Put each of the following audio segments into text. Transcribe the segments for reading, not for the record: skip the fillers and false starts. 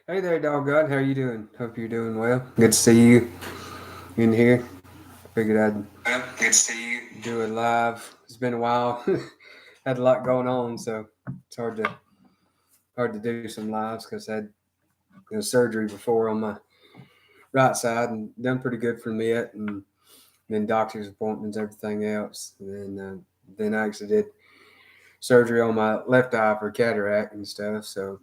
Hey there, dog God. How you doing? Hope you're doing well. Good to see you in here. Figured I'd Good to see you. do it live. It's been a while. Had a lot going on, so it's hard to do some lives because I had surgery before on my right side and done pretty good from it, and then doctor's appointments, everything else. And then I actually did surgery on my left eye for cataract and stuff. So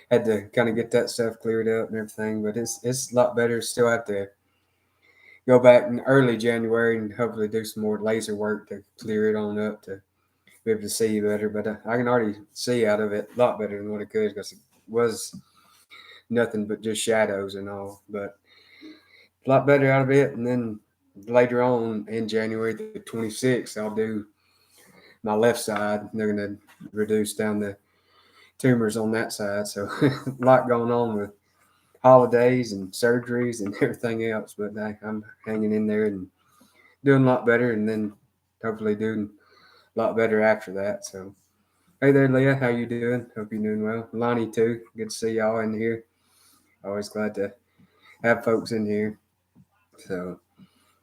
had to kind of get that stuff cleared up and everything. But it's a lot better. Still have to go back in early January and hopefully do some more laser work to clear it on up to be able to see better. But I can already see out of it a lot better than what it could because it was nothing but just shadows and all. But a lot better out of it. And then later on in January the 26th, I'll do my left side. They're going to reduce down the tumors on that side. So a lot going on with holidays and surgeries and everything else. But I'm hanging in there and doing a lot better, and then hopefully doing a lot better after that. So, hey there, Leah, how you doing? Hope you're doing well. Lonnie too. Good to see y'all in here. Always glad to have folks in here. So,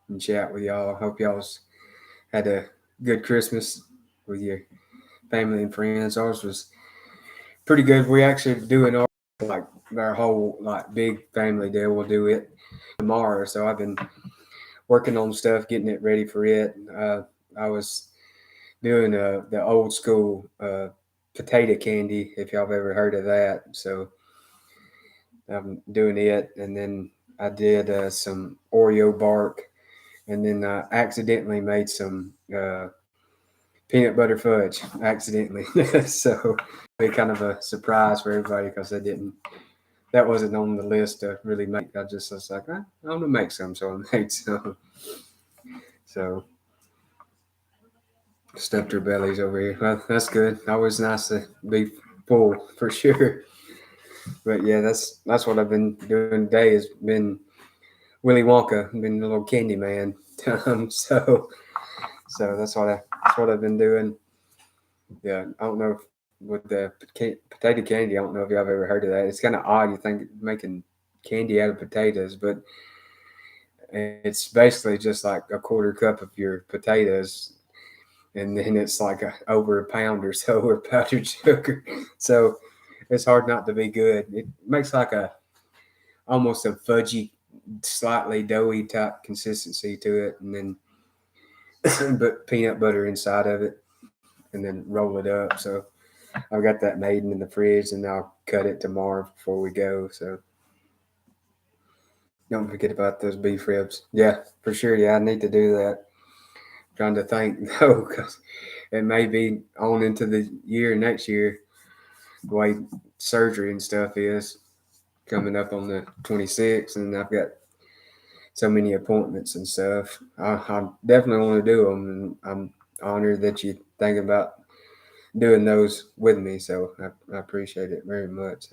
and chat with y'all. Hope y'all's had a good Christmas with your family and friends. Ours was pretty good. We actually doing like our whole like big family deal. We'll do it tomorrow. So I've been working on stuff, getting it ready for it. I was doing the old school potato candy, if y'all have ever heard of that. So I'm doing it, and then I did some Oreo bark, and then I accidentally made some peanut butter fudge accidentally. So be kind of a surprise for everybody because I didn't. That wasn't on the list to really make. I just was like, I'm gonna make some, so I made some. So stuffed her bellies over here. Well, that's good. Always nice to be full for sure. But yeah, that's what I've been doing today. Has been Willy Wonka, been a little candy man. So that's what I've been doing. Yeah, I don't know if with the potato candy. I don't know if y'all have ever heard of that. It's kind of odd. You think making candy out of potatoes, but it's basically just like a quarter cup of your potatoes, and then it's like over a pound or so of powdered sugar. So it's hard not to be good. It makes like a almost a fudgy, slightly doughy type consistency to it, and then but peanut butter inside of it, and then roll it up. So I've got that made in the fridge, and I'll cut it tomorrow before we go. So don't forget about those beef ribs. Yeah, for sure. Yeah, I need to do that. Trying to think though, because it may be on into the year next year. The way surgery and stuff is coming up on the 26th, and I've got so many appointments and stuff. I definitely want to do them, and I'm honored that you think about doing those with me. So I appreciate it very much.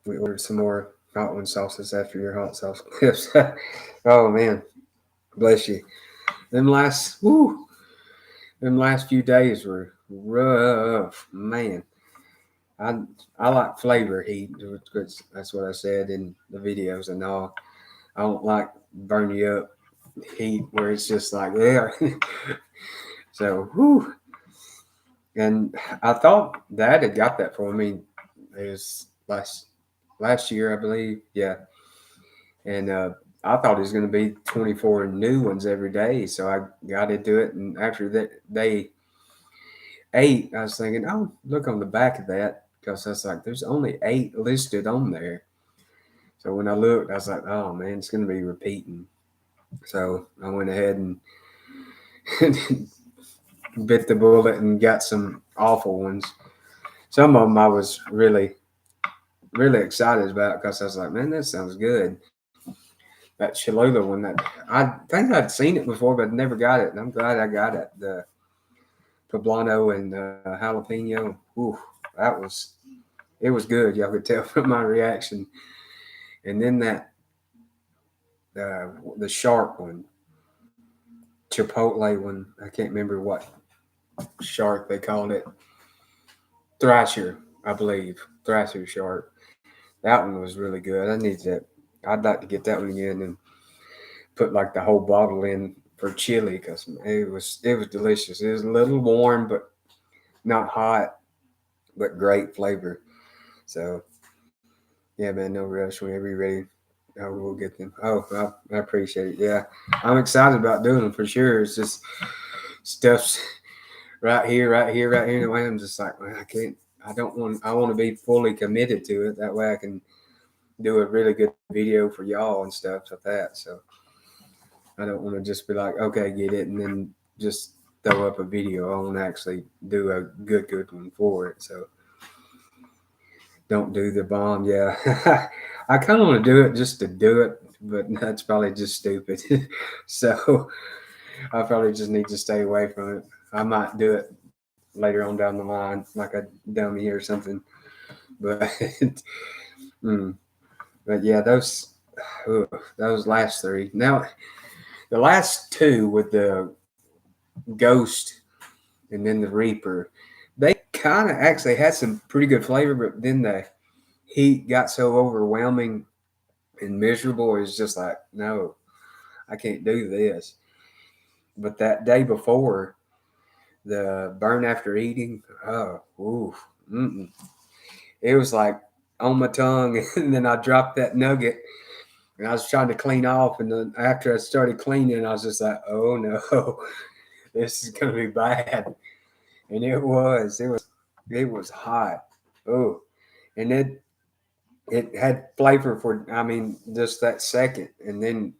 We ordered some more hot one sauces after your hot sauce clips. Oh man, bless you. Woo, them last few days were rough, man. I I like flavor heat. That's what I said in the videos and all. I don't like burn you up heat where it's just like there. So, whew. And I thought that had got that for me. It was last year, I believe. Yeah, and I thought it was going to be 24 new ones every day. So I got into it, and after that day 8, I was thinking, oh, look on the back of that because I was like, there's only 8 listed on there. So when I looked, I was like, oh man, it's going to be repeating. So I went ahead and bit the bullet and got some awful ones. Some of them I was really excited about because I was like, man, that sounds good. That Cholula one, that I think I'd seen it before, but never got it, and I'm glad I got it. The poblano and jalapeno. Ooh, that was it was good. Y'all could tell from my reaction. And then that the shark one, Chipotle one. I can't remember what shark they called it. Thrasher. I believe. Thrasher Shark. That one was really good. I need that. I'd like to get that one again and put like the whole bottle in for chili because it was delicious. It was a little warm, but not hot, but great flavor. So yeah, man, no rush. Whenever you're ready, we'll get them. Oh, I appreciate it. Yeah, I'm excited about doing them for sure. It's just stuff's right here, right here, right here. In the way I'm just like, man, I can't. I don't want. I want to be fully committed to it. That way, I can do a really good video for y'all and stuff like that. So I don't want to just be like, okay, get it, and then just throw up a video. I want to actually do a good one for it. So don't do the bomb. Yeah, I kind of want to do it just to do it, but that's probably just stupid. So I probably just need to stay away from it. I might do it later on down the line, like a dummy or something. But mm, but yeah, ugh, those last three. Now the last two with the Ghost and then the Reaper, they kind of actually had some pretty good flavor, but then the heat got so overwhelming and miserable. It's just like, no, I can't do this. But that day before, the burn after eating, oh, ooh, mm-mm. It was like on my tongue, and then I dropped that nugget, and I was trying to clean off, and then after I started cleaning, I was just like, oh no, this is gonna be bad, and it was hot, oh, and it had flavor for, I mean, just that second, and then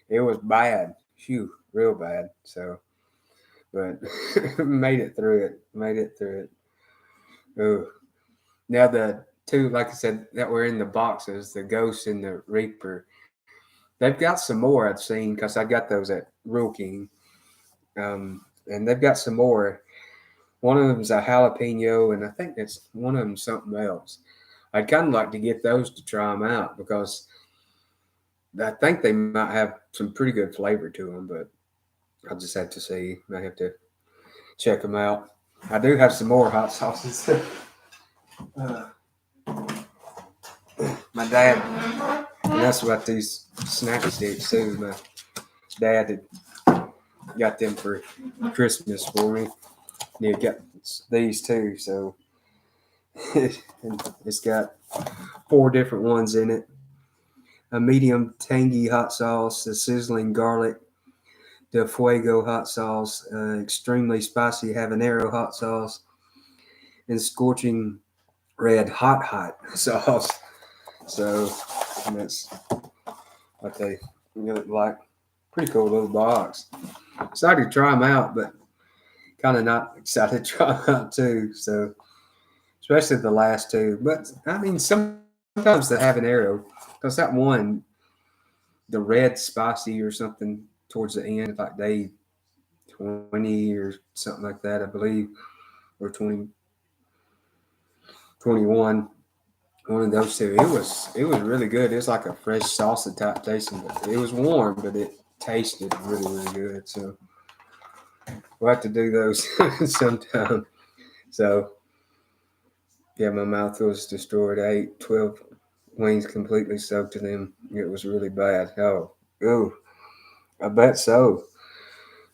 it was bad, phew, real bad. So, but made it through it, made it through it. Oh, now the two, like I said, that were in the boxes, the Ghost and the Reaper. They've got some more I've seen because I got those at Rule King, and they've got some more. One of them's a jalapeno, and I think that's one of them something else. I'd kind of like to get those to try them out because I think they might have some pretty good flavor to them, but I'll just have to see. I have to check them out. I do have some more hot sauces. My dad, and that's what these snack sticks too. My dad had got them for Christmas for me. Yeah, got these too. So it's got 4 different ones in it: a medium tangy hot sauce, a sizzling garlic, the fuego hot sauce, extremely spicy habanero hot sauce, and scorching red hot sauce. So that's what they look like. Pretty cool little box. Excited to try them out, but kind of not excited to try them out too. So especially the last two. But I mean, sometimes the habanero, because that one, the red spicy or something towards the end, like day 20 or something like that, I believe, or 2021. One of those two. It was really good. It was like a fresh salsa type tasting, but it was warm, but it tasted really good. So we'll have to do those sometime. So yeah, my mouth was destroyed. I ate 12 wings completely soaked in them. It was really bad. Oh, I bet so.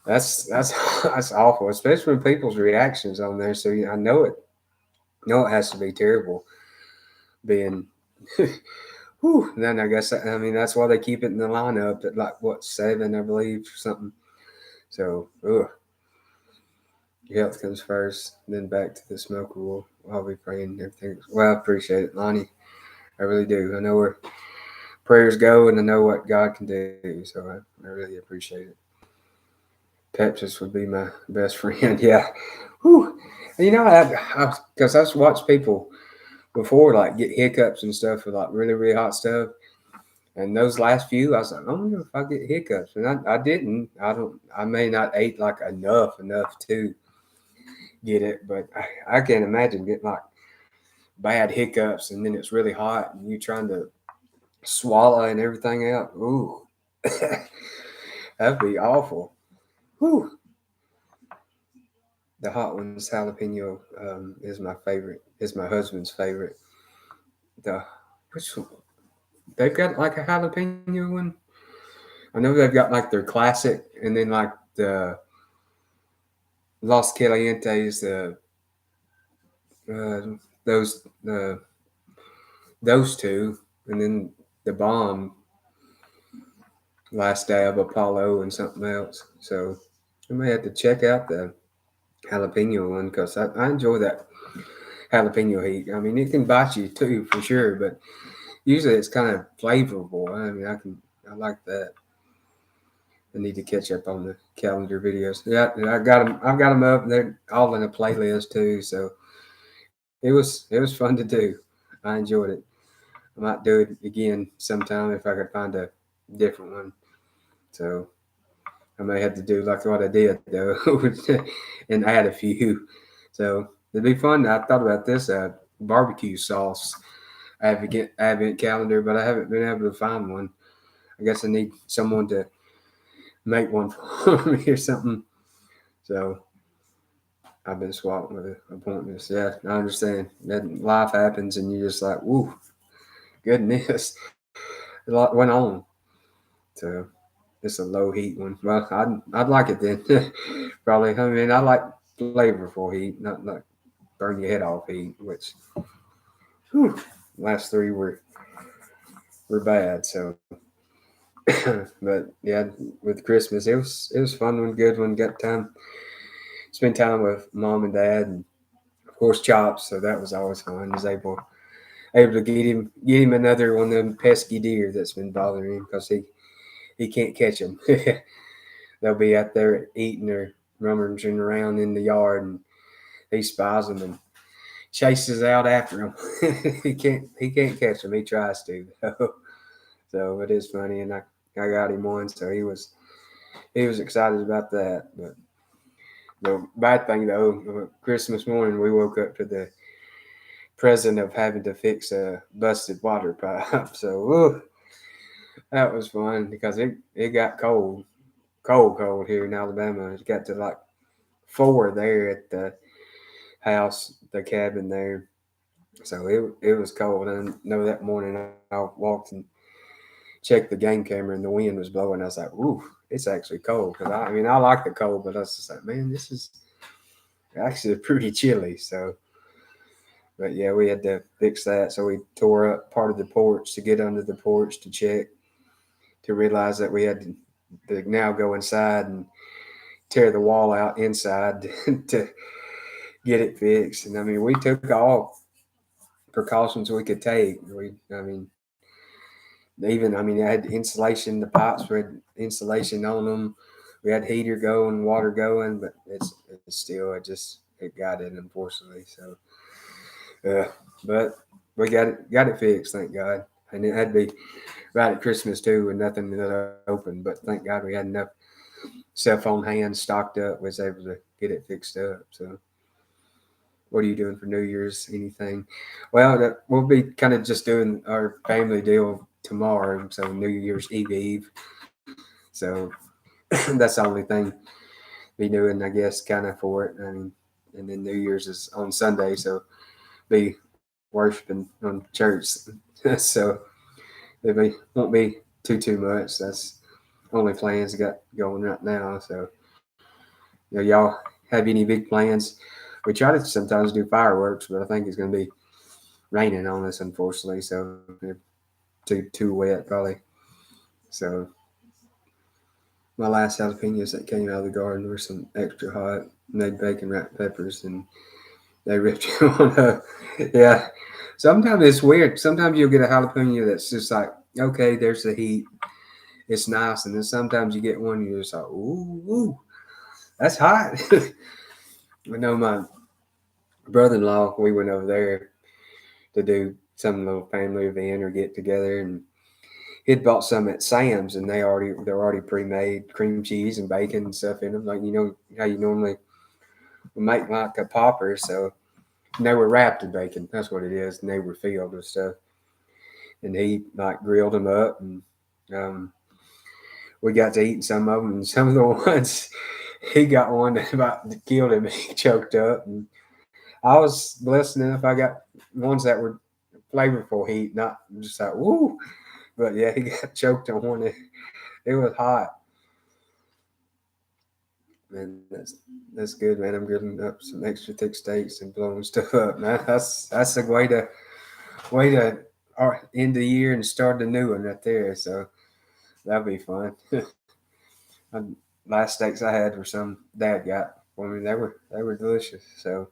That's that's awful, especially with people's reactions on there. So I know it has to be terrible being. Whew, then I guess I mean that's why they keep it in the lineup at like what 7, I believe, something. So, your health comes first, then back to the smoker. I'll be praying everything. Well, I appreciate it, Lonnie. I really do. I know where prayers go, and I know what God can do. So I really appreciate it. Pepsis would be my best friend. Yeah. Whew. And because I've watched people before like get hiccups and stuff with like really hot stuff. And those last few, I was like, I wonder if I get hiccups, and I didn't. I don't. I may not ate like enough to get it, but I can't imagine getting like bad hiccups, and then it's really hot, and you trying to swallow and everything out. Ooh, that'd be awful. Whew. The hot ones, jalapeno, is my favorite. Is my husband's favorite. The which one? They've got like a jalapeno one. I know they've got like their classic, and then like the Los Calientes, uh, those those two, and then the bomb last dab Apollo and something else. So I may have to check out the jalapeno one because I enjoy that jalapeno heat. I mean, it can bite you too for sure, but usually it's kind of flavorful. I mean, I like that. I need to catch up on the calendar videos. Yeah, I got them. I've got them up. They're all in a playlist too. So it was fun to do. I enjoyed it. I might do it again sometime if I could find a different one. So I may have to do like what I did though, and add a few. So it'd be fun. I thought about this barbecue sauce advent calendar, but I haven't been able to find one. I guess I need someone to make one for me or something. So I've been swamped with appointments. Yeah, I understand that life happens, and you're just like, "Woo, goodness, a lot went on." So it's a low heat one. Well, I'd like it then. Probably. I mean, I like flavorful heat, not like burn your head off heat. Which, whew, last three were bad. So, but yeah, with Christmas, it was fun one, good one. Got time, spend time with mom and dad, and of course chops. So that was always fun. Was able to get him another one of them pesky deer that's been bothering him because he can't catch them. They'll be out there eating or rummaging around in the yard, and he spies them and chases out after them. he can't catch them. He tries to. So it is funny, and I got him one, so he was excited about that. But the bad thing though, Christmas morning we woke up to the present of having to fix a busted water pipe. So that was fun because it got cold here in Alabama. It got to like 4 there at the house, the cabin there. So it was cold. And I know that morning I walked and checked the game camera and the wind was blowing. I was like, ooh, it's actually cold. Cause I mean, I like the cold, but I was just like, man, this is actually pretty chilly. So, but yeah, we had to fix that. So we tore up part of the porch to get under the porch to check to realize that we had to now go inside and tear the wall out inside to get it fixed. And I mean, we took all precautions we could take. I mean, I mean, I had insulation. The pipes had insulation on them. We had heater going, water going, but it's still it got it unfortunately. So, but we got it fixed, thank God. And it had to be right at Christmas too, with nothing that open. But thank God we had enough cell phone hands stocked up. Was able to get it fixed up. So, what are you doing for New Year's? Anything? Well, we'll be kind of just doing our family deal tomorrow. So New Year's Eve. So that's the only thing be doing, I guess, kind of for it. I mean, and then New Year's is on Sunday, so be worshiping on church. So won't be too much. That's only plans I got going right now. So y'all have any big plans? We try to sometimes do fireworks, but I think it's going to be raining on us, unfortunately. So too wet, probably. So my last jalapenos that came out of the garden were some extra hot, made bacon wrapped peppers, and they ripped you on up. Yeah. Sometimes it's weird. Sometimes you'll get a jalapeno that's just like, okay, there's the heat. It's nice. And then sometimes you get one, you're just like, ooh, that's hot. I know my brother in law, we went over there to do some little family event or get together, and he'd bought some at Sam's, and they're already pre-made cream cheese and bacon and stuff in them, like how you normally make like a popper. So and they were wrapped in bacon. That's what it is, and they were filled with stuff. And he like grilled them up, and we got to eating some of them, and some of the ones he got one that about killed him. He choked up, and I was blessed enough. I got ones that were flavorful heat, not just like woo. But yeah, he got choked on one. It was hot. Man, that's good, man. I'm grilling up some extra thick steaks and blowing stuff up, man. That's a way to end the year and start a new one right there. So that'll be fun. And last steaks I had were some Dad got for me. They were delicious. So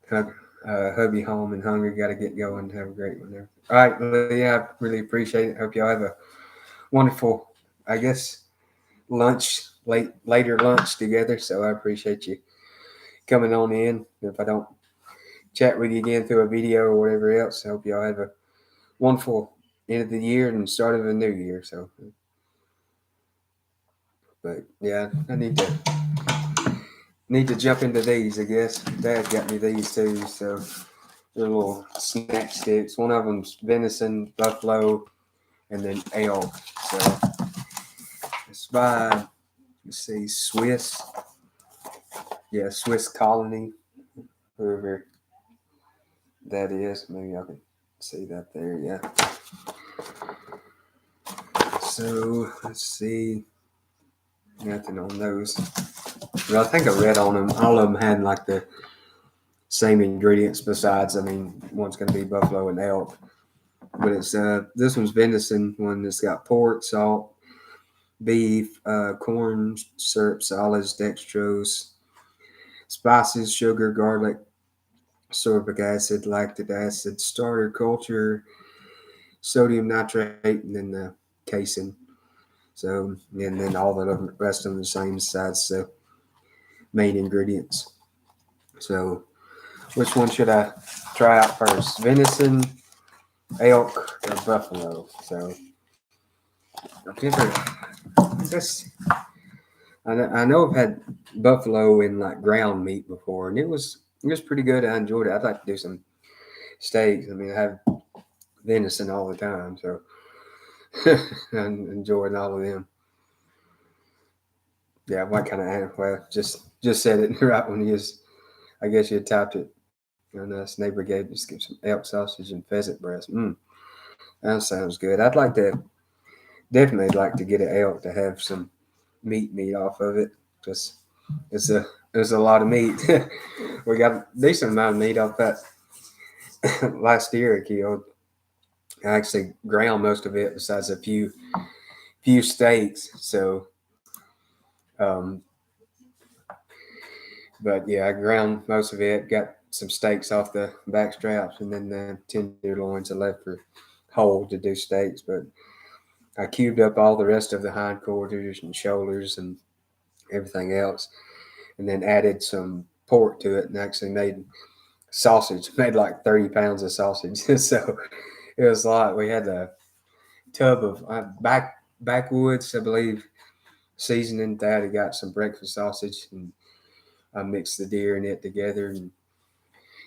hubby home and hungry. Got to get going. Have a great one there. All right, Leah. I really appreciate it. Hope y'all have a wonderful, I guess, later lunch together. So I appreciate you coming on in. If I don't chat with you again through a video or whatever else, I hope y'all have a wonderful end of the year and start of a new year. So, but yeah, I need to jump into these. I guess Dad got me these too. So they're little snack sticks. One of them's venison, buffalo, and then elk. So it's by, let's see, Swiss. Yeah, Swiss Colony, whoever that is. Maybe I can see that there. Yeah. So let's see. Nothing on those. Well, I think I read on them. All of them had like the same ingredients. Besides, I mean, one's going to be buffalo and elk, but it's this one's venison. One that's got pork, salt, beef, corn, syrup, solids, dextrose, spices, sugar, garlic, sorbic acid, lactic acid, starter culture, sodium nitrate, and then the casein. So, and then all the rest of them the same besides the main ingredients. So, which one should I try out first? Venison, elk, or buffalo? So, I've never, I guess, I know I've had buffalo in like ground meat before, and it was pretty good. I enjoyed it. I'd like to do some steaks. I mean, I have venison all the time, so I'm enjoying all of them. Yeah, what kind of well, just said it right when you just, I guess you tapped it. And this neighbor gave just give some elk sausage and pheasant breast. That sounds good. I'd like to definitely like to get an elk to have some meat off of it. Just it's a there's a lot of meat. We got a decent amount of meat off that last year I killed. I actually ground most of it besides a few steaks. So um but yeah, I ground most of it, got some steaks off the back straps and then the tenderloins I left for whole to do steaks, but I cubed up all the rest of the hindquarters and shoulders and everything else, and then added some pork to it, and actually made sausage. Made like 30 pounds of sausage, so it was a lot. We had a tub of backwoods, I believe, seasoning. That I got some breakfast sausage, and I mixed the deer and it together, and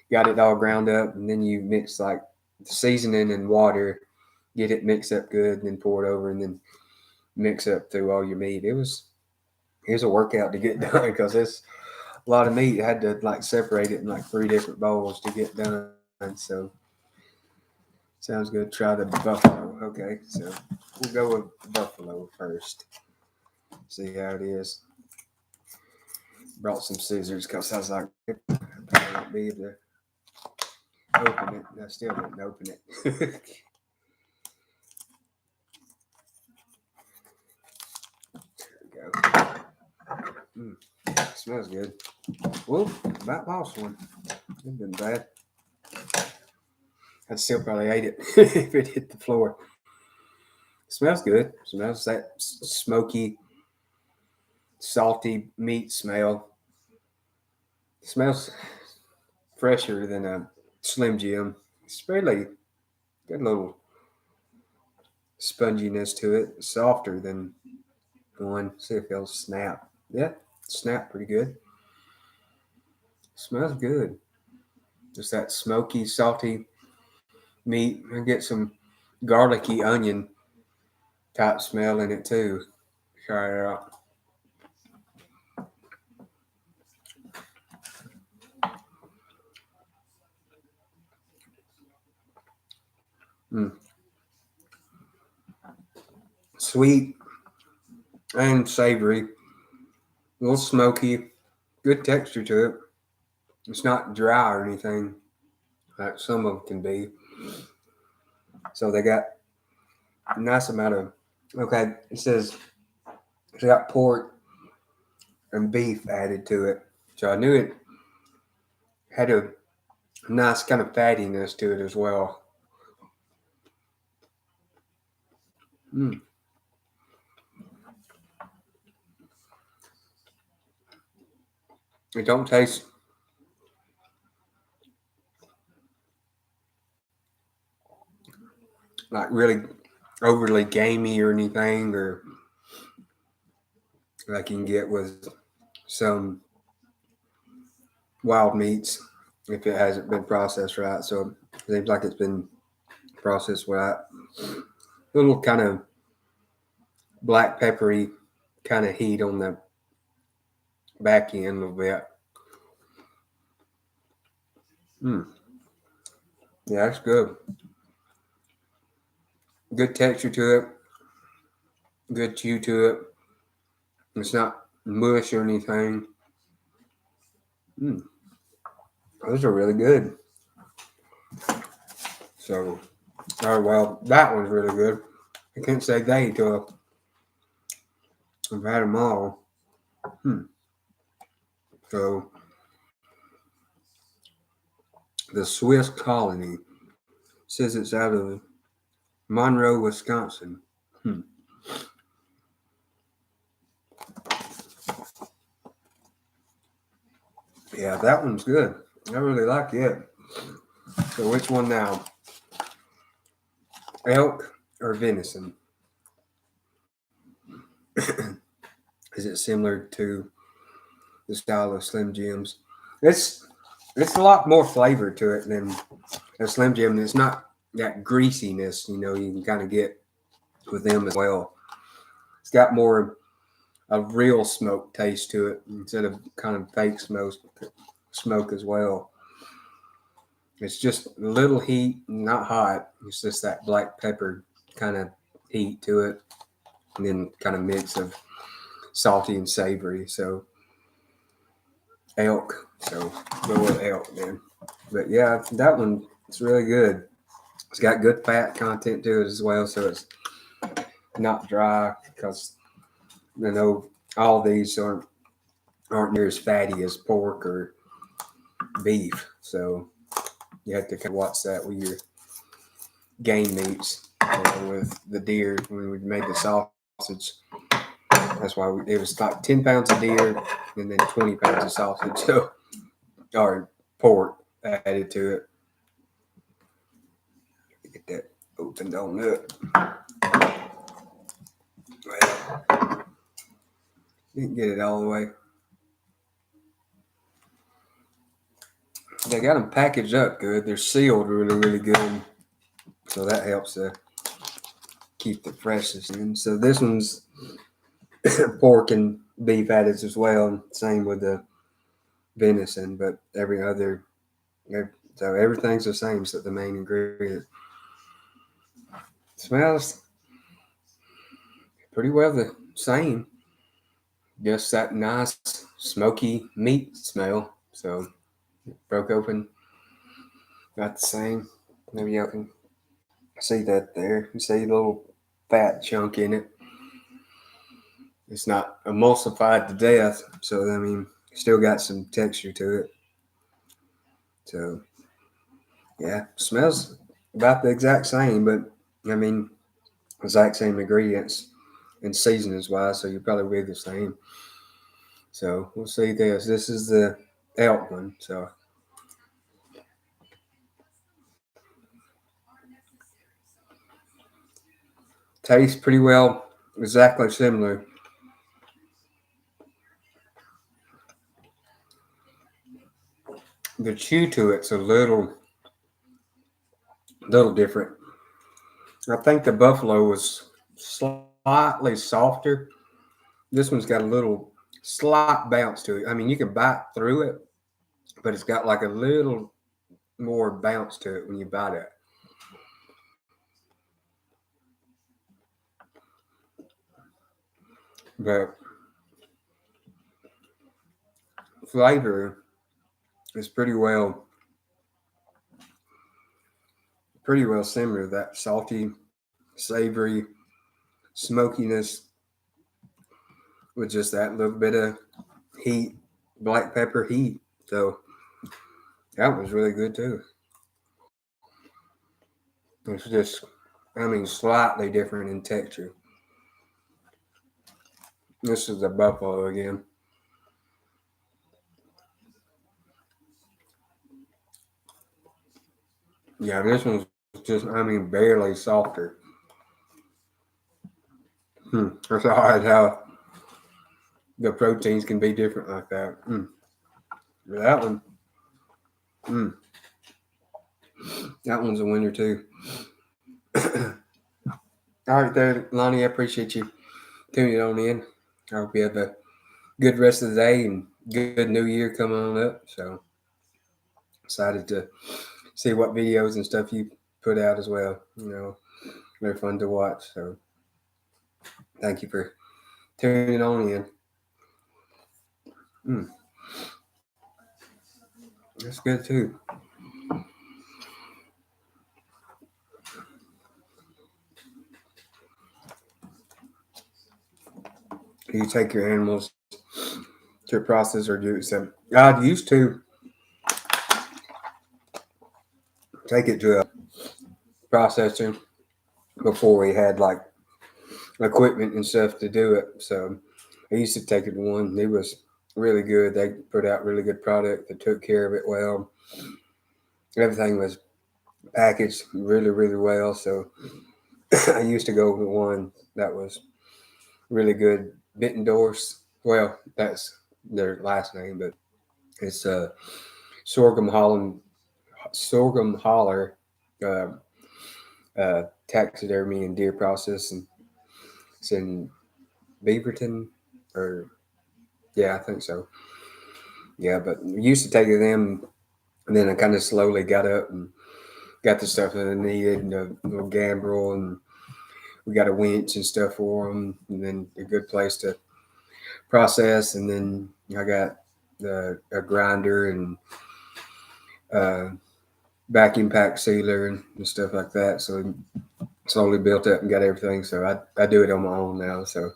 got it all ground up. And then you mix like the seasoning and water, get it mixed up good, and then pour it over, and then mix up through all your meat. It was a workout to get done because it's a lot of meat. I had to like separate it in like 3 different bowls to get done. So sounds good. Try the buffalo. Okay, so we'll go with buffalo first. See how it is. Brought some scissors because I was like, I probably won't be able to open it. I still didn't open it. There we go. Smells good. Whoop, about lost one. It been bad. I'd still probably ate it if it hit the floor. Smells good. Smells that smoky, salty meat smell. Smells fresher than a Slim Jim. It's really got a little sponginess to it. Softer than one. See if it'll snap. Yeah, snap pretty good. Smells good. Just that smoky, salty meat. I get some garlicky onion type smell in it too. Try it out. Mm. Sweet and savory, a little smoky, good texture to it. It's not dry or anything like some of them can be. So they got a nice amount of, okay, it says it's got pork and beef added to it. So I knew it had a nice kind of fattiness to it as well. Mm. It don't taste like really overly gamey or anything, or like you can get with some wild meats if it hasn't been processed right. So it seems like it's been processed right. A little kind of black peppery kind of heat on the back end a little bit. Mm. Yeah, that's good. Good texture to it. Good chew to it. It's not mush or anything. Mm. Those are really good. So, oh well, that one's really good. I can't say they till I've had them all. Hmm. So, the Swiss Colony says it's out of Monroe, Wisconsin. Hmm. Yeah, that one's good. I really like it. So, which one now? Elk or venison? Is it similar to the style of Slim Jims? It's it's a lot more flavor to it than a Slim Jim. It's not that greasiness, you can kind of get with them as well. It's got more a real smoke taste to it instead of kind of fake smoke as well. It's just a little heat, not hot. It's just that black pepper kind of heat to it, and then kind of mix of salty and savory. So elk. So go with elk, man. But yeah, that one it's really good. It's got good fat content to it as well, so it's not dry because all these aren't near as fatty as pork or beef. So you have to kind of watch that with your game meats, with the deer when we made the sausage. That's why it was like 10 pounds of deer and then 20 pounds of sausage, so or pork added to it. Get that opened on up. Well, didn't get it all the way. They got them packaged up good. They're sealed really, really good, so that helps to keep the freshness in. So this one's pork and beef added as well. Same with the venison, but so everything's the same except the main ingredient. Smells pretty well the same. Just that nice smoky meat smell. So broke open, got the same. Maybe y'all can see that there. You see a little fat chunk in it. It's not emulsified to death, so I mean, still got some texture to it. So yeah, smells about the exact same, but I mean, exact same ingredients and seasonings wise, so you'll probably be the same. So we'll see this. This is the elk one. So tastes pretty well exactly similar. The chew to it's a little different. I think the buffalo was slightly softer. This one's got a little slight bounce to it. I mean, you can bite through it, but it's got like a little more bounce to it when you bite it. but flavor is pretty well similar. That salty, savory, smokiness with just that little bit of heat, black pepper heat. So that was really good too. It's just, I mean, slightly different in texture. This is the buffalo again. Yeah, this one's just, I mean, barely softer. That's odd how the proteins can be different like that. That one, mm, that one's a winner too. All right, there, Lonnie. I appreciate you tuning on in. I hope you have a good rest of the day and good New Year coming on up. So excited to see what videos and stuff you put out as well. They're fun to watch. So thank you for tuning on in. Mm, that's good too. Do you take your animals to a process or do some? I used to take it to a processor before we had like equipment and stuff to do it. So I used to take it to one. It was really good. They put out really good product. They took care of it well. Everything was packaged really, really well. So I used to go to one that was really good. Bittendorf's. Well, that's their last name, but it's sorghum Holland, sorghum holler, uh, taxidermy and deer process, and it's in Beaverton, or yeah, I think so. Yeah, but we used to take it to them, and then I kind of slowly got up and got the stuff that I needed, and a little gambrel, and we got a winch and stuff for them, and then a good place to process, and then I got a grinder and uh, vacuum pack sealer and stuff like that. So slowly built up and got everything. So I do it on my own now. So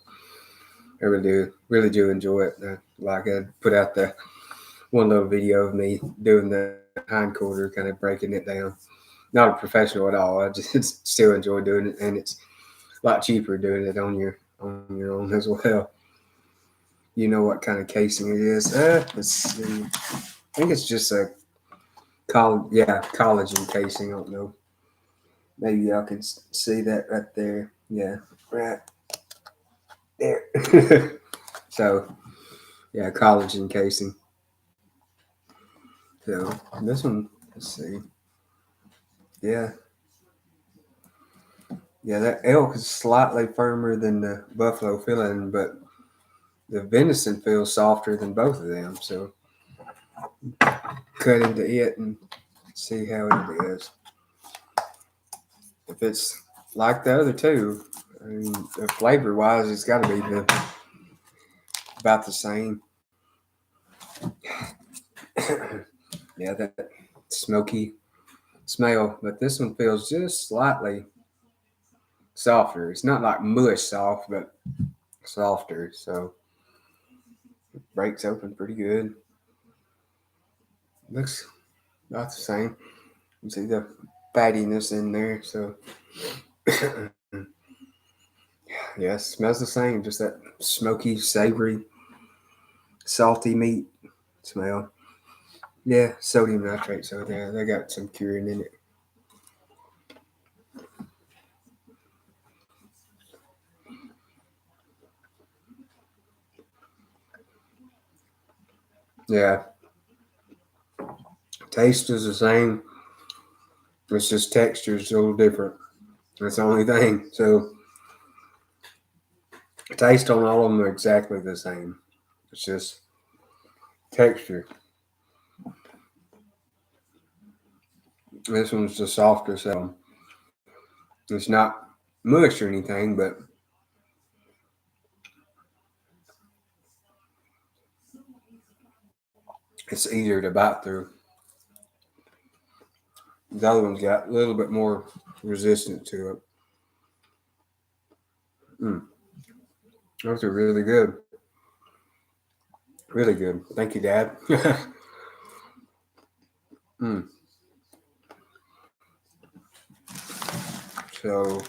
I really do enjoy it. Like I put out the one little video of me doing the hindquarter, kind of breaking it down. Not a professional at all. I just still enjoy doing it, and it's a lot cheaper doing it on your own as well. You know what kind of casing it is? Let's see. I think it's just a collagen casing. I don't know. Maybe y'all can see that right there. Yeah, right there. So yeah, collagen casing. So this one, let's see. Yeah, yeah, that elk is slightly firmer than the buffalo filling, but the venison feels softer than both of them. So cut into it and see how it is. If it's like the other two, I mean, the flavor wise, it's got to be about the same. Yeah, that smoky smell, but this one feels just slightly softer. It's not like mush soft, but softer. So it breaks open pretty good. Looks about the same. You see the fattiness in there. So yeah, it smells the same. Just that smoky, savory, salty meat smell. Yeah, sodium nitrate. So yeah, they got some curing in it. Yeah, taste is the same. It's just texture is a little different. That's the only thing. So taste on all of them are exactly the same. It's just texture. This one's the softer, so it's not mush or anything, but it's easier to bite through. The other one's got a little bit more resistance to it. Those are really good. Really good. Thank you, Dad. mm. So,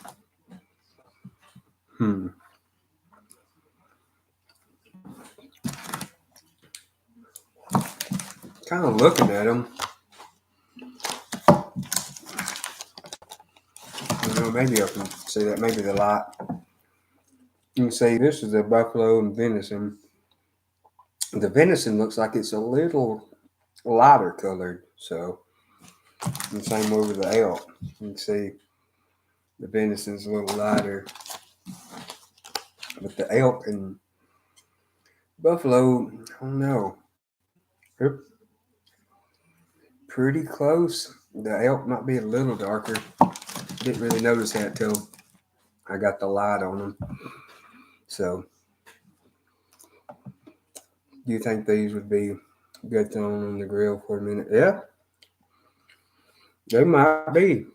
hmm. Kind of looking at them. Maybe I can say that. Maybe the light. You can say this is a buffalo and venison. The venison looks like it's a little lighter colored. So, the same over the elk. You can see the venison's a little lighter. But the elk and buffalo, I don't know. They're pretty close. The elk might be a little darker. Didn't really notice that till I got the light on them. So, do you think these would be good thrown on the grill for a minute? Yeah, they might be.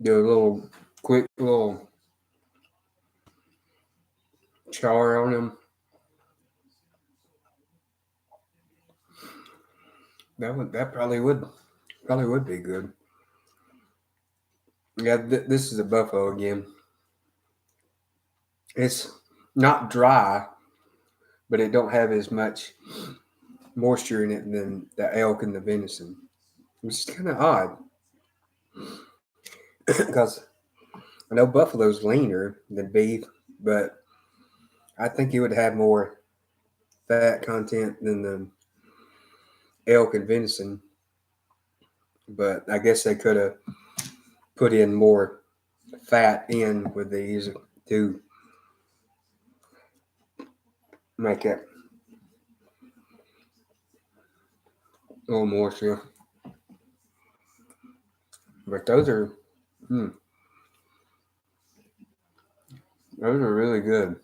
Do a little quick little char on them. That probably would be good. Yeah, this is a buffalo again. It's not dry, but it don't have as much moisture in it than the elk and the venison, which is kind of odd because I know buffalo's leaner than beef, but I think it would have more fat content than the elk and venison. But I guess they could have put in more fat in with these to make it a little moisture. But hmm, those are really good.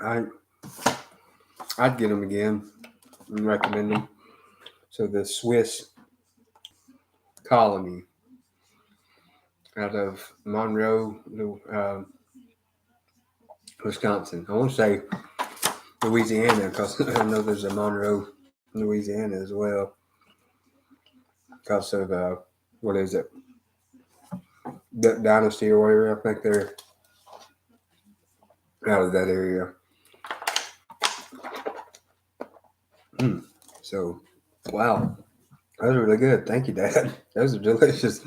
I I'd get them again and recommend them. So the Swiss Colony out of Monroe, Wisconsin. I won't say Louisiana because I know there's a Monroe, Louisiana as well. Because of what is it? Duck Dynasty or whatever. I think they're out of that area. So, wow, that was really good. Thank you, Dad. Those are delicious.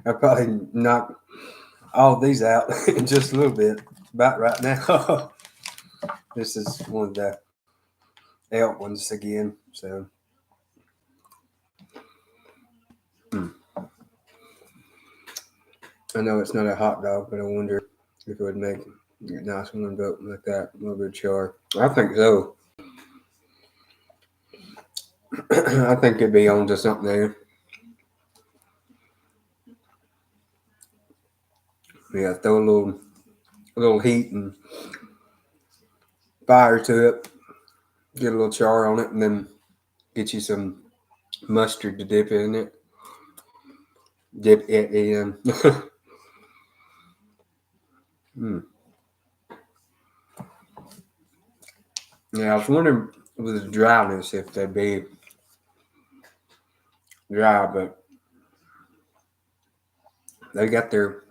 I probably knocked all these out in just a little bit. About right now. This is one of the elk ones again. So, I know it's not a hot dog, but I wonder if it would make a nice one but like that. A little bit of char. I think so. I think it'd be on to something there. Yeah, throw a little heat and fire to it. Get a little char on it, and then get you some mustard to dip in it. Dip it in. mm. Yeah, I was wondering with the dryness if they'd be dry, but they got their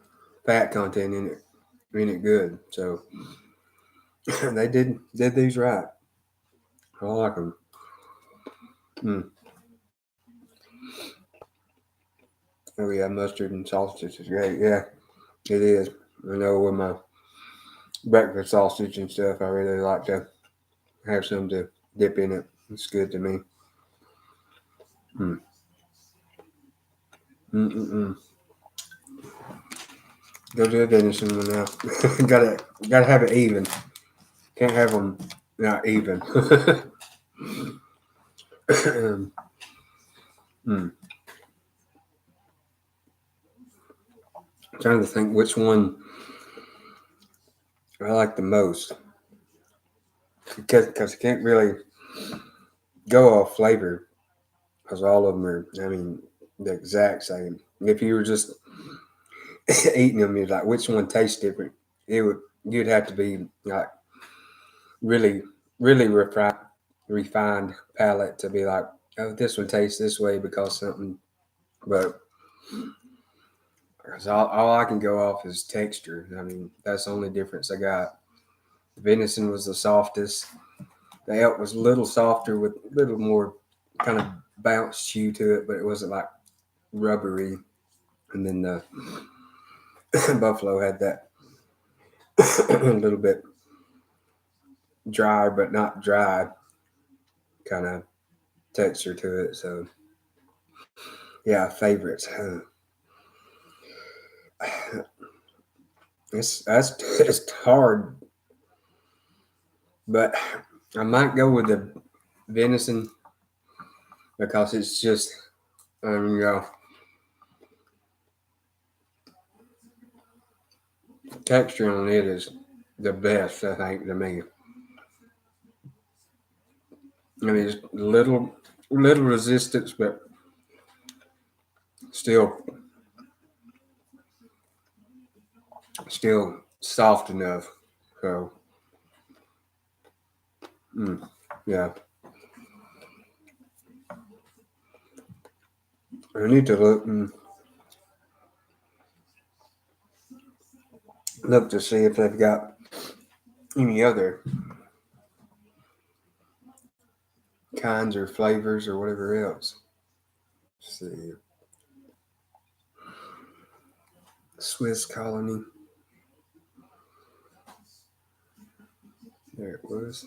fat content in it good. So they did these right. I like them. Mm. Oh yeah, mustard and sausage is great. Yeah, it is. I know with my breakfast sausage and stuff, I really like to have some to dip in it. It's good to me. Mm. Mm-mm-mm. Go to the venison one now. gotta have it even. Can't have them not even. mm. Trying to think which one I like the most. because you can't really go off flavor because all of them are, I mean, the exact same. If you were just eating them, you're like, which one tastes different? You'd have to be like really, really refined palate to be like, oh, this one tastes this way because something. But because all I can go off is texture. I mean, that's the only difference I got. The venison was the softest. The elk was a little softer with a little more kind of bounce chew to it, but it wasn't like rubbery. And then the buffalo had that a little bit dry, but not dry kind of texture to it. So yeah, favorites. It's hard, but I might go with the venison because it's just you know, texture on it is the best, I think, to me. I mean, it's little resistance, but still still soft enough. So yeah, I need to look to see if they've got any other kinds or flavors or whatever else. Let's see, Swiss Colony. There it was.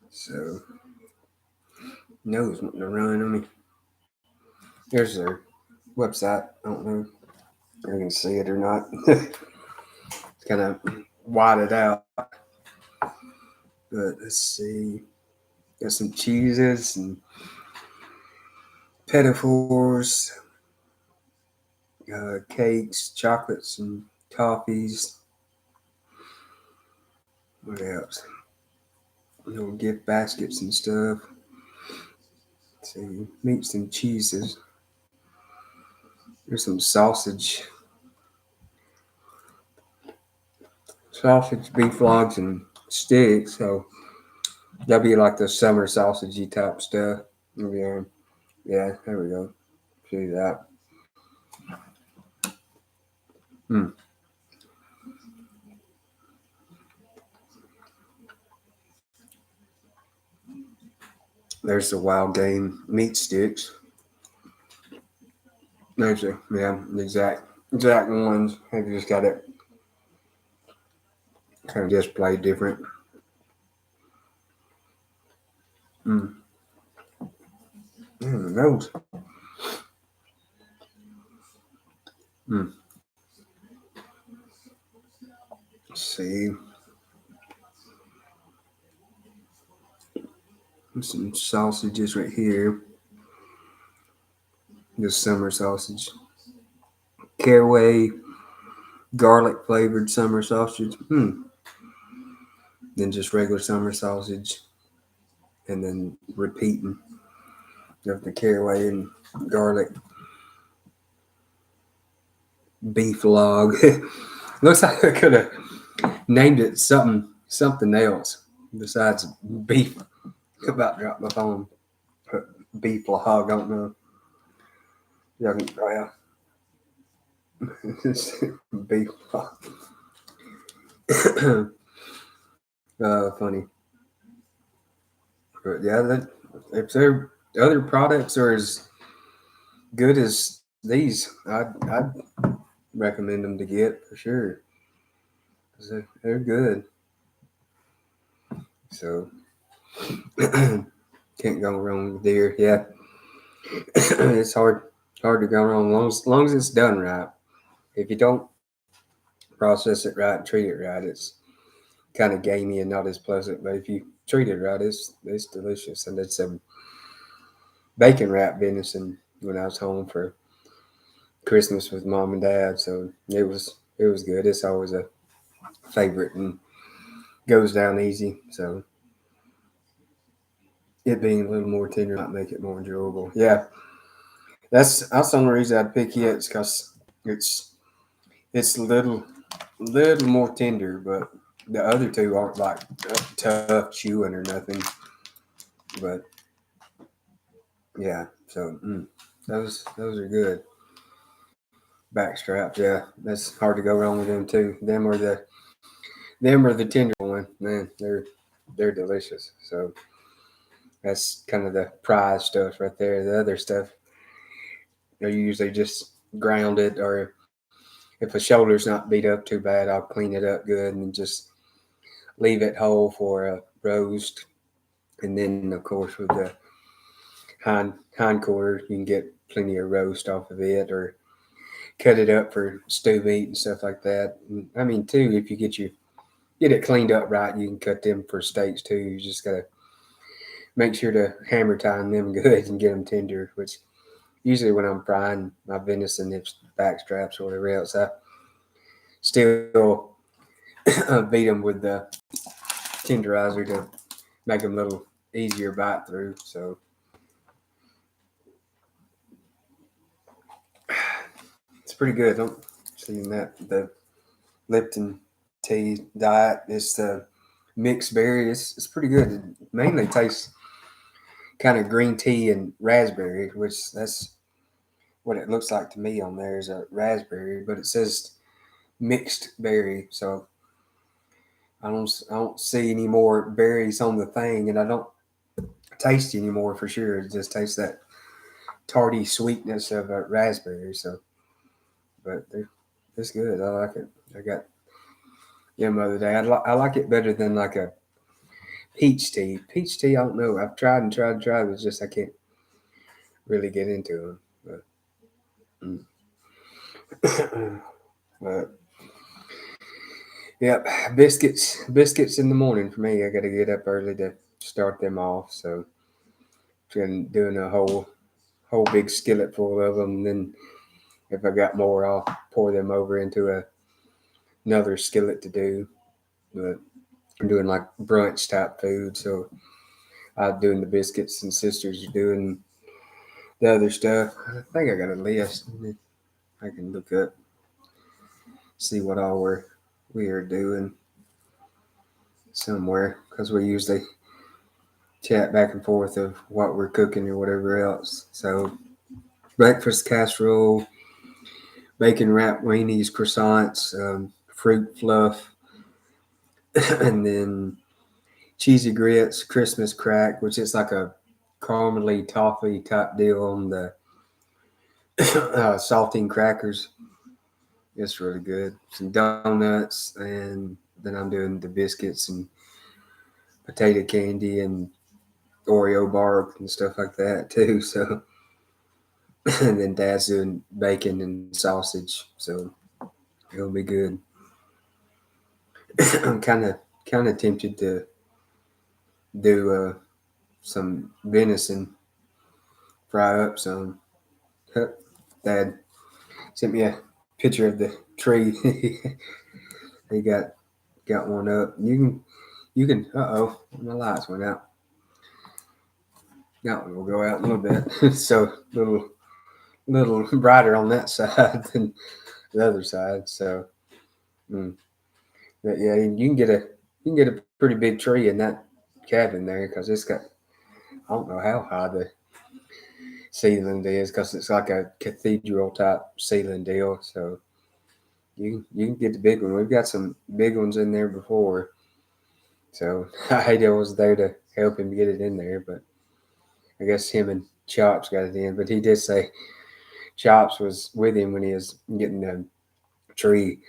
So nose wanting to run on me. Here's their website. I don't know if you can see it or not. It's kind of whited out. But let's see. Got some cheeses and pedophores, cakes, chocolates, and toffees. What else? Little gift baskets and stuff. Let's see, meats and cheeses. There's some sausage, beef logs, and sticks. So that'll be like the summer sausagey type stuff. Yeah, there we go. See that. Hmm. There's the Wildgame meat sticks. There's the exact ones. Have just got it kind of displayed different. Mm. Those. Mm. Let's see. Some sausages right here. This summer sausage. Caraway, garlic flavored summer sausage. Then just regular summer sausage. And then repeating of the caraway and garlic. Beef log. Looks like I could have named it something else besides beef. About dropped my phone. Put beef log. I don't know. Yeah, beef log. Funny. But yeah, if their other products are as good as these, I'd recommend them to get for sure. 'Cause they're good. So can't go wrong with deer. Yeah, it's hard to go wrong long as it's done right. If you don't process it right and treat it right, it's kind of gamey and not as pleasant. But if you treat it right, it's delicious. And it's some bacon wrap venison when I was home for Christmas with mom and dad, so it was good. It's always a favorite and goes down easy. So it being a little more tender might make it more enjoyable. Yeah, that's the only reason I'd pick it. It's because it's it's little more tender, but the other two aren't like tough chewing or nothing. But yeah, so those are good. Backstraps, yeah, that's hard to go wrong with them too. Them or the tenderloin, man, they're delicious. So that's kind of the prize stuff right there. The other stuff, you usually just ground it, or if a shoulder's not beat up too bad, I'll clean it up good and just leave it whole for a roast. And then, of course, with the hind quarter, you can get plenty of roast off of it, or cut it up for stew meat and stuff like that. And, I mean, too, if you get it cleaned up right, you can cut them for steaks too. You just gotta make sure to hammer time them good and get them tender. Which usually when I'm frying my venison, hips, back straps, or whatever else, I still beat them with the tenderizer to make them a little easier bite through. So it's pretty good. I'm seeing that the Lipton tea diet is the mixed berry. It's pretty good. It mainly tastes kind of green tea and raspberry, which that's what it looks like to me on there is a raspberry, but it says mixed berry. So I don't see any more berries on the thing, and I don't taste anymore for sure. It just tastes that tarty sweetness of a raspberry. So, but it's good. I like it. I got them the other day. I like it better than like a peach tea. Peach tea, I don't know. I've tried and tried and tried. It's just I can't really get into them. But yep, biscuits in the morning for me. I got to get up early to start them off. So, been doing a whole big skillet full of them. And then if I got more, I'll pour them over into another skillet to do. But I'm doing like brunch type food, so I'm doing the biscuits and sisters are doing the other stuff. I think I got a list. I can look up, see what all we are doing somewhere because we usually chat back and forth of what we're cooking or whatever else. So breakfast casserole, bacon wrapped weenies, croissants, fruit fluff, and then cheesy grits, Christmas crack, which is like a caramely toffee type deal on the saltine crackers. It's really good. Some donuts, and then I'm doing the biscuits and potato candy and Oreo bar and stuff like that too. So, and then Dad's doing bacon and sausage. So it'll be good. I'm kind of tempted to do some venison, fry up some. Dad sent me a picture of the tree. He got one up. You can. My lights went out. That one will go out a little bit. So little brighter on that side than the other side. So, but yeah, you can get a pretty big tree in that cabin there because it's got I don't know how high the ceiling is because it's like a cathedral type ceiling deal. So you can get the big one. We've got some big ones in there before. So I was there to help him get it in there, but I guess him and Chops got it in. But he did say Chops was with him when he was getting the tree,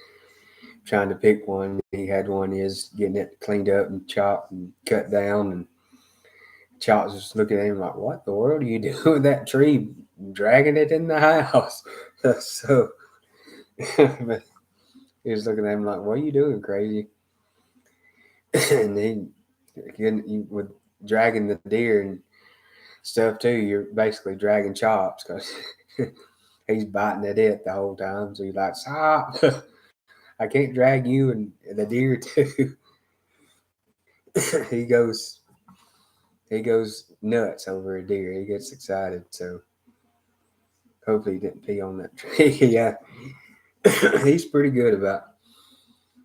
trying to pick one. He had one. He was getting it cleaned up and chopped and cut down. And Chops was looking at him like, "What the world are you doing with that tree? Dragging it in the house?" So, but he was looking at him like, "What are you doing, crazy?" And he, again, with dragging the deer and stuff too, you're basically dragging Chops because he's biting at it the whole time. So you're like, "Stop!" I can't drag you and the deer too. he goes he goes nuts over a deer. He gets excited. So hopefully he didn't pee on that tree. Yeah, he's pretty good about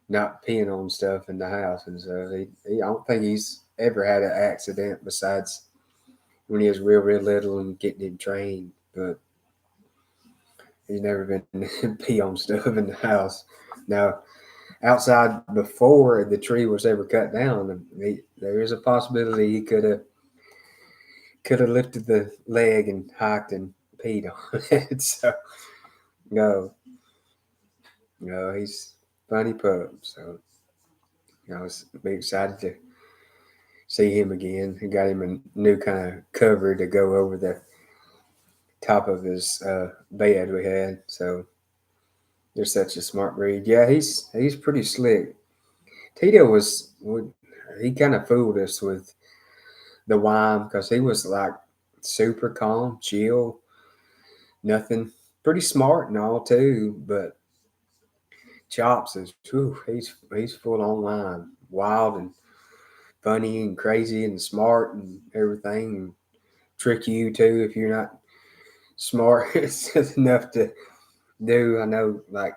not peeing on stuff in the house and stuff. I don't think he's ever had an accident besides when he was real little and getting him trained. But he's never been pee on stuff in the house. Now, outside before the tree was ever cut down, there is a possibility he could have lifted the leg and hiked and peed on it. So no, no, he's funny pup. So I was be excited to see him again. I got him a new kind of cover to go over the top of his bed we had. So they're such a smart breed. Yeah, he's pretty slick. Tito he kind of fooled us with the wine because he was like super calm, chill, nothing, pretty smart and all too. But Chops is, whew, he's full on wine, wild and funny and crazy and smart and everything, and trick you too if you're not smart enough to do. I know, like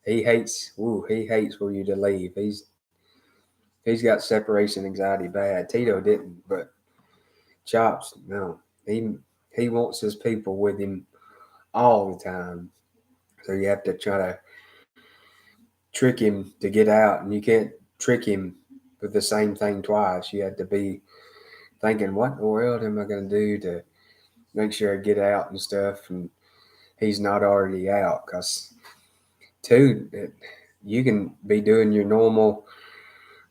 he hates for you to leave. He's got separation anxiety bad. Tito didn't, but Chops, no, he he wants his people with him all the time. So you have to try to trick him to get out, and you can't trick him with the same thing twice. You have to be thinking, what in the world am I going to do to make sure I get out and stuff, and he's not already out. Because, too, you can be doing your normal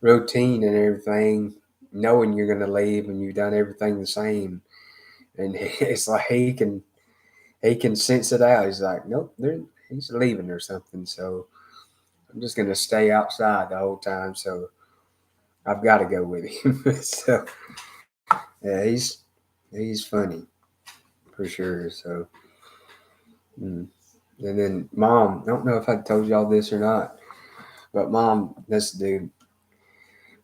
routine and everything, knowing you're going to leave and you've done everything the same. And it's like he can sense it out. He's like, nope, he's leaving or something. So I'm just gonna stay outside the whole time. So I've got to go with him. So yeah, he's funny for sure. So mm. And then mom, I don't know if I told y'all this or not, but mom, let's do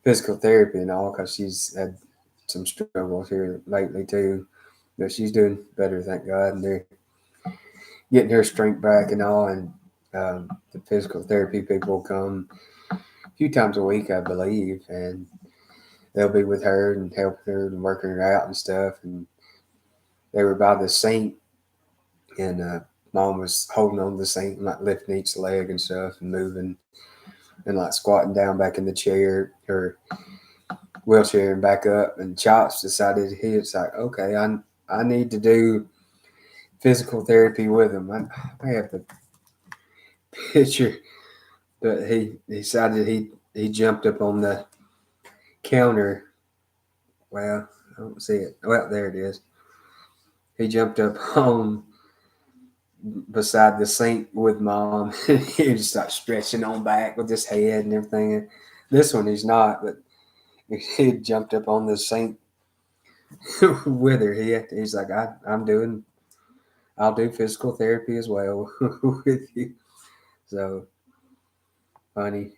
physical therapy and all because she's had some struggles here lately too. But she's doing better, thank God, and they're getting her strength back and all. And the physical therapy people come a few times a week, I believe, and they'll be with her and helping her and working her out and stuff. And they were by the sink, and mom was holding on to the sink and like lifting each leg and stuff and moving and like squatting down back in the chair or wheelchair and back up. And Chops decided he was like, okay, I need to do physical therapy with him. I have the picture, but he decided he jumped up on the counter. Well, I don't see it. Well, there it is. He jumped up on beside the sink with mom. He was just like stretching on back with his head and everything. This one he's not, but he jumped up on the sink with her. He's like, I'll do physical therapy as well with you. So funny,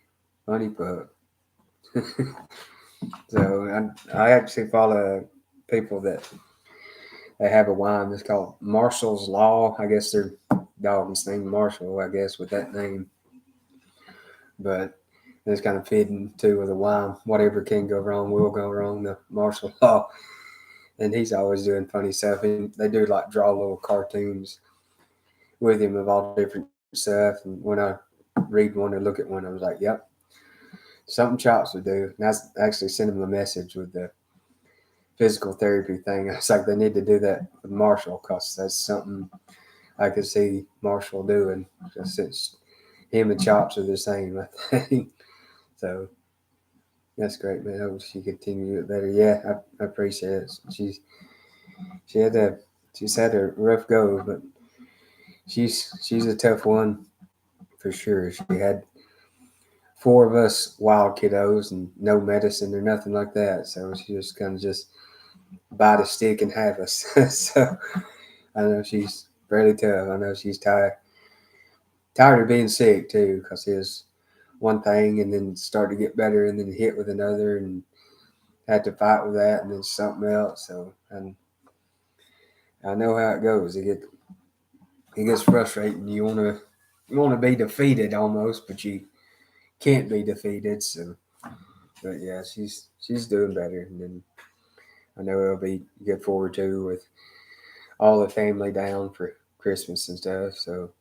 funny pup. So I actually follow people that they have a wine that's called Marshall's Law. I guess their dog is named Marshall, I guess, with that name. But it's kind of fitting too with a wine. Whatever can go wrong will go wrong. The Marshall Law. And he's always doing funny stuff. And they do like draw little cartoons with him of all different stuff. And when I read one or look at one, I was like, yep, something Chops would do. And I actually sent him a message with the physical therapy thing. I was like, they need to do that with Marshall because that's something I could see Marshall doing. Since him and Chops are the same, I think. So that's great, man. I hope she continue it better. Yeah, I appreciate it. She had a she's had a rough go, but she's a tough one for sure. She had four of us wild kiddos and no medicine or nothing like that. So she just kind of just bite a stick and have us. So I know she's fairly tough. I know she's tired of being sick too, because one thing and then start to get better and then hit with another and had to fight with that and then something else. So and I know how it goes. It gets frustrating. You want to be defeated almost, but you can't be defeated. So, but yeah, she's doing better, and then I know it'll be good for her too with all the family down for Christmas and stuff. So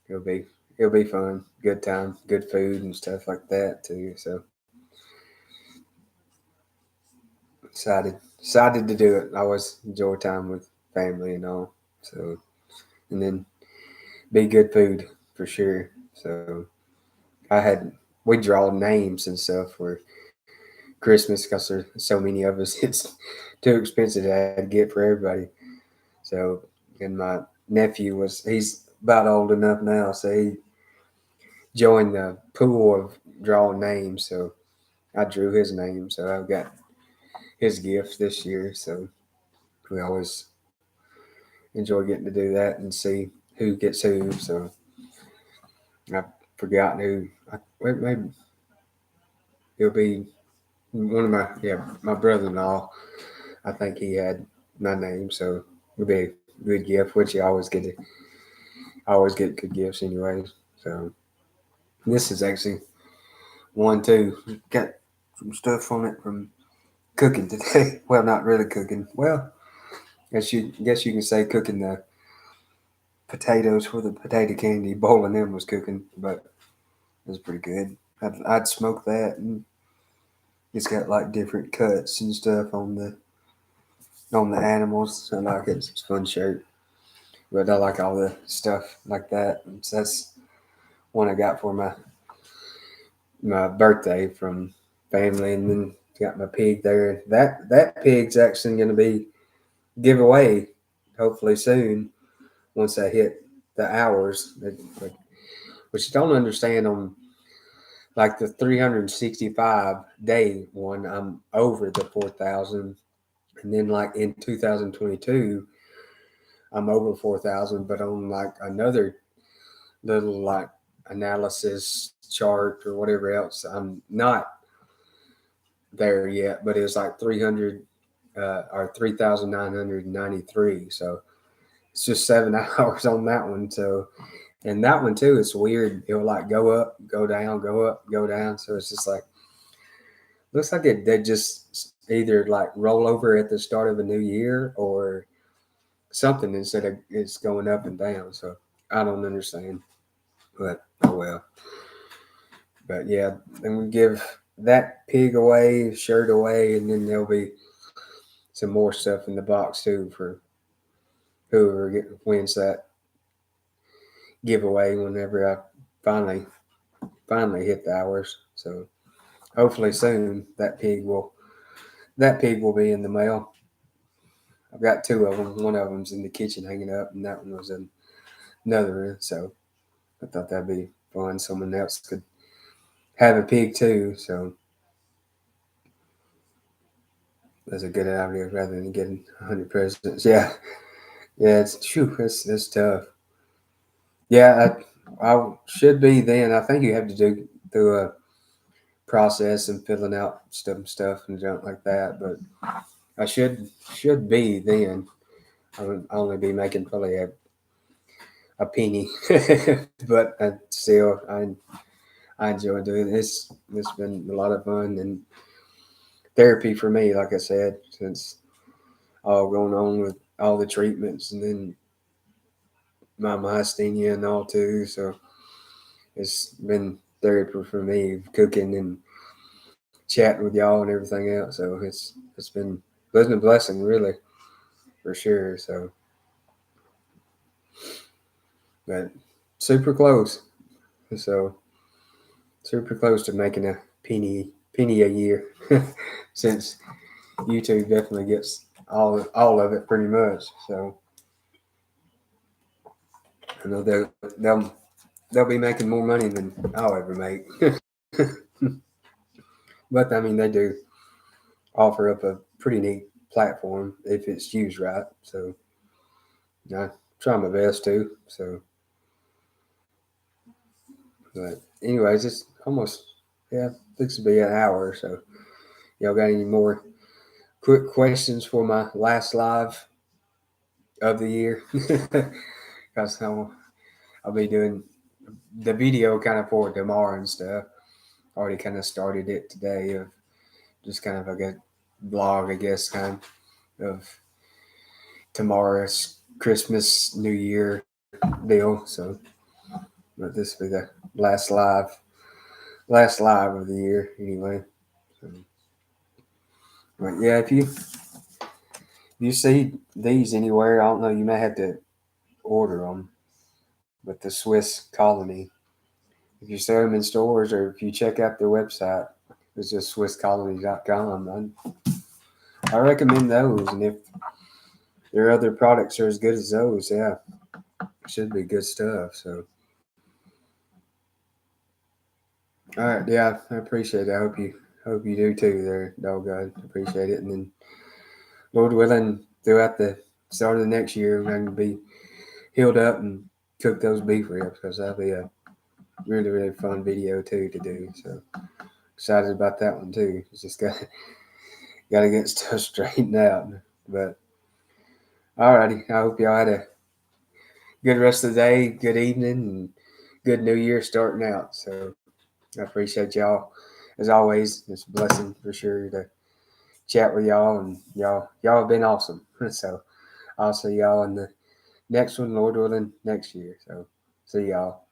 it'll be it'll be fun, good time, good food and stuff like that too. So excited to do it. I always enjoy time with family and all. So and then be good food for sure. So I had we draw names and stuff for Christmas because there's so many of us. It's too expensive to get for everybody. So and my nephew he's about old enough now, so he joined the pool of drawing names. So I drew his name. So I've got his gift this year. So we always enjoy getting to do that and see who gets who. So I've forgotten who. Maybe it'll be one of my brother-in-law. I think he had my name, so it'll be a good gift, which you always get good gifts anyways. So this is actually one too. Got some stuff on it from cooking today. Well, not really cooking. Well, guess you can say cooking the potatoes for the potato candy. Boiling them was cooking, but it was pretty good. I'd smoke that, and it's got like different cuts and stuff on the animals. I like it. It's a fun shirt, but I like all the stuff like that. So that's one I got for my birthday from family, and then got my pig there. That pig's actually going to be giveaway hopefully soon once I hit the hours. Which I don't understand on like the 365 day one. I'm over the 4,000, and then like in 2022, I'm over 4,000, but on like another little like analysis chart or whatever else, I'm not there yet, but it was like 300 or 3,993. So it's just 7 hours on that one. So, and that one too, it's weird. It'll like go up, go down, go up, go down. So it's just like, looks like they just either like roll over at the start of a new year or something instead of it's going up and down. So I don't understand, but oh well. But yeah, then we give that pig away, shirt away, and then there'll be some more stuff in the box too for wins that giveaway whenever I finally hit the hours. So hopefully soon that pig will be in the mail. I've got two of them. One of them's in the kitchen hanging up, and that one was in another room. So I thought that'd be fun. Someone else could have a pig too. So that's a good idea rather than getting 100 presents. Yeah, yeah. It's tough. Yeah, I should be then. I think you have to do through a process and filling out stuff and junk like that. But I should be then. I would only be making probably a penny, but I enjoy doing this. It's been a lot of fun and therapy for me. Like I said, since all going on with all the treatments and then my myasthenia and all too. So it's been therapy for me, cooking and chatting with y'all and everything else. So it's been a blessing, really, for sure. So, but super close. So super close to making a penny a year, since YouTube definitely gets all of it pretty much. So I know they'll be making more money than I'll ever make. But I mean, they do offer up a pretty neat platform if it's used right. So I try my best to. So, but anyways, it's almost, yeah, looks to be an hour. So, y'all got any more quick questions for my last live of the year? Because I'll be doing the video kind of for tomorrow and stuff. Already kind of started it today of just kind of like a vlog, I guess, kind of tomorrow's Christmas, New Year deal. So, but this will be the last live of the year anyway. So, but yeah, if you see these anywhere, I don't know, you may have to order them. With the Swiss Colony, if you see them in stores or if you check out their website, it's just SwissColony.com. I recommend those, and if their other products are as good as those, yeah, it should be good stuff. So, all right, yeah, I appreciate it. I hope you do too, there, dog God. Appreciate it, and then Lord willing, throughout the start of the next year, we're going to be healed up and cook those beef ribs because that'll be a really really fun video too to do. So excited about that one too. It's just got to get stuff straightened out. But alrighty, I hope y'all had a good rest of the day, good evening, and good New Year starting out. So I appreciate y'all as always. It's a blessing for sure to chat with y'all, and y'all have been awesome. So I'll see y'all in the next one, Lord willing, next year. So see y'all.